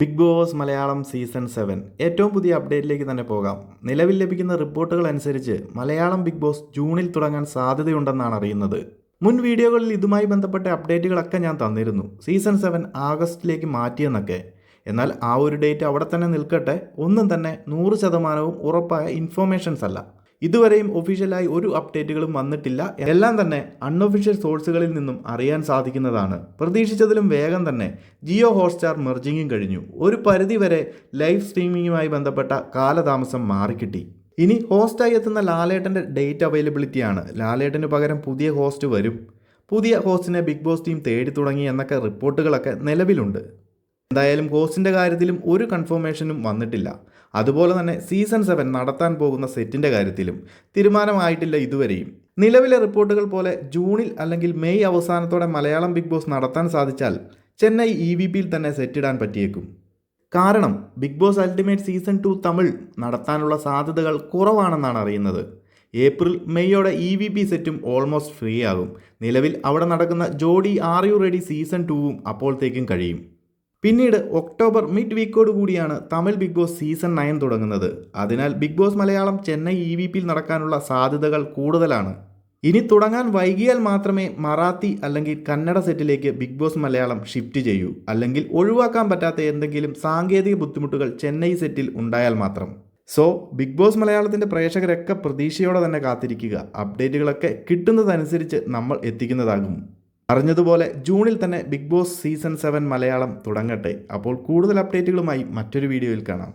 Big boss Malayalam season 7 ഏറ്റവും പുതിയ അപ്ഡേറ്റിലേക്ക് തന്നെ പോകാം. നിലവിൽ ലഭിക്കുന്ന റിപ്പോർട്ടുകൾ അനുസരിച്ച് മലയാളം ബിഗ് ബോസ് ജൂണിൽ തുടങ്ങാൻ സാധ്യതയുണ്ടെന്നാണ് അറിയുന്നത്. മുൻ വീഡിയോകളിൽ ഇതുമായി ബന്ധപ്പെട്ട അപ്ഡേറ്റുകളൊക്കെ ഞാൻ തന്നിരുന്നു. സീസൺ 7 ആഗസ്റ്റിലേക്ക് മാറ്റിയെന്നൊക്കെ. എന്നാൽ ആ ഒരു ഡേറ്റ് അവിടെ തന്നെ നിൽക്കട്ടെ. ഒന്നും തന്നെ 100% ഉറപ്പായ ഇൻഫോർമേഷൻസ് അല്ല. ഇതുവരെയും ഒഫീഷ്യലായി ഒരു അപ്ഡേറ്റുകളും വന്നിട്ടില്ല. എല്ലാം തന്നെ അൺഒഫീഷ്യൽ സോഴ്സുകളിൽ നിന്നും അറിയാൻ സാധിക്കുന്നതാണ്. പ്രതീക്ഷിച്ചതിലും വേഗം തന്നെ ജിയോ ഹോട്ട്സ്റ്റാർ മെർജിങ്ങും കഴിഞ്ഞു. ഒരു പരിധിവരെ ലൈവ് സ്ട്രീമിങ്ങുമായി ബന്ധപ്പെട്ട കാലതാമസം മാറിക്കിട്ടി. ഇനി ഹോസ്റ്റായി എത്തുന്ന ലാലേട്ടൻ്റെ ഡേറ്റ് അവൈലബിലിറ്റിയാണ്. ലാലേട്ടന് പകരം പുതിയ ഹോസ്റ്റ് വരും. പുതിയ ഹോസ്റ്റിനെ ബിഗ് ബോസ് ടീം തേടി തുടങ്ങി എന്നൊക്കെ റിപ്പോർട്ടുകളൊക്കെ നിലവിലുണ്ട്. എന്തായാലും ഹോസ്റ്റിൻ്റെ കാര്യത്തിലും ഒരു കൺഫർമേഷനും വന്നിട്ടില്ല. അതുപോലെ തന്നെ സീസൺ 7 നടത്താൻ പോകുന്ന സെറ്റിൻ്റെ കാര്യത്തിലും തീരുമാനമായിട്ടില്ല ഇതുവരെയും. നിലവിലെ റിപ്പോർട്ടുകൾ പോലെ ജൂണിൽ അല്ലെങ്കിൽ മെയ് അവസാനത്തോടെ മലയാളം ബിഗ് ബോസ് നടത്താൻ സാധിച്ചാൽ ചെന്നൈ EVPയിൽ തന്നെ സെറ്റിടാൻ പറ്റിയേക്കും. കാരണം big boss ultimate season 2 Tamil നടത്താനുള്ള സാധ്യതകൾ കുറവാണെന്നാണ് അറിയുന്നത്. ഏപ്രിൽ മെയ്യോടെ EVP സെറ്റും ഓൾമോസ്റ്റ് ഫ്രീ ആകും. നിലവിൽ അവിടെ നടക്കുന്ന ജോഡി ആർ യു റെഡി സീസൺ 2 അപ്പോഴത്തേക്കും കഴിയും. പിന്നീട് ഒക്ടോബർ മിഡ് വീക്കോട് കൂടിയാണ് തമിഴ് ബിഗ് ബോസ് സീസൺ 9 തുടങ്ങുന്നത്. അതിനാൽ ബിഗ് ബോസ് മലയാളം ചെന്നൈ EVPയിൽ നടക്കാനുള്ള സാധ്യതകൾ കൂടുതലാണ്. ഇനി തുടങ്ങാൻ വൈകിയാൽ മാത്രമേ മറാത്തി അല്ലെങ്കിൽ കന്നഡ സെറ്റിലേക്ക് ബിഗ് ബോസ് മലയാളം ഷിഫ്റ്റ് ചെയ്യൂ. അല്ലെങ്കിൽ ഒഴിവാക്കാൻ പറ്റാത്ത എന്തെങ്കിലും സാങ്കേതിക ബുദ്ധിമുട്ടുകൾ ചെന്നൈ സെറ്റിൽ ഉണ്ടായാൽ മാത്രം. സോ ബിഗ് ബോസ് മലയാളത്തിൻ്റെ പ്രേക്ഷകരൊക്കെ പ്രതീക്ഷയോടെ തന്നെ കാത്തിരിക്കുക. അപ്ഡേറ്റുകളൊക്കെ കിട്ടുന്നതനുസരിച്ച് നമ്മൾ എത്തിക്കുന്നതാകും. അറിഞ്ഞതുപോലെ ജൂണിൽ തന്നെ ബിഗ് ബോസ് സീസൺ 7 മലയാളം തുടങ്ങട്ടെ. അപ്പോൾ കൂടുതൽ അപ്ഡേറ്റുകളുമായി മറ്റൊരു വീഡിയോയിൽ കാണാം.